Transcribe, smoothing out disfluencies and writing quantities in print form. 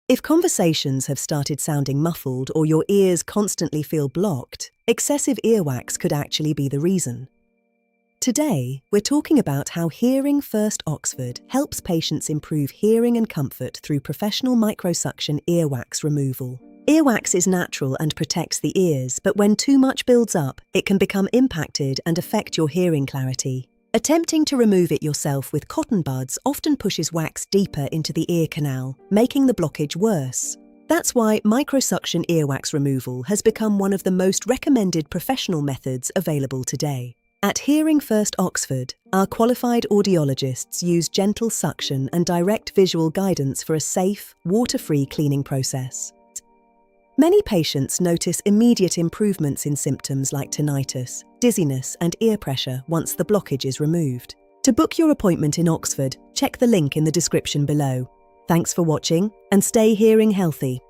If conversations have started sounding muffled or your ears constantly feel blocked, excessive earwax could actually be the reason. Today, we're talking about how Hearing First Oxford helps patients improve hearing and comfort through professional microsuction earwax removal. Earwax is natural and protects the ears, but when too much builds up, it can become impacted and affect your hearing clarity. Attempting to remove it yourself with cotton buds often pushes wax deeper into the ear canal, making the blockage worse. That's why microsuction earwax removal has become one of the most recommended professional methods available today. At Hearing First Oxford, our qualified audiologists use gentle suction and direct visual guidance for a safe, water-free cleaning process. Many patients notice immediate improvements in symptoms like tinnitus, dizziness, and ear pressure once the blockage is removed. To book your appointment in Oxford, check the link in the description below. Thanks for watching, and stay hearing healthy.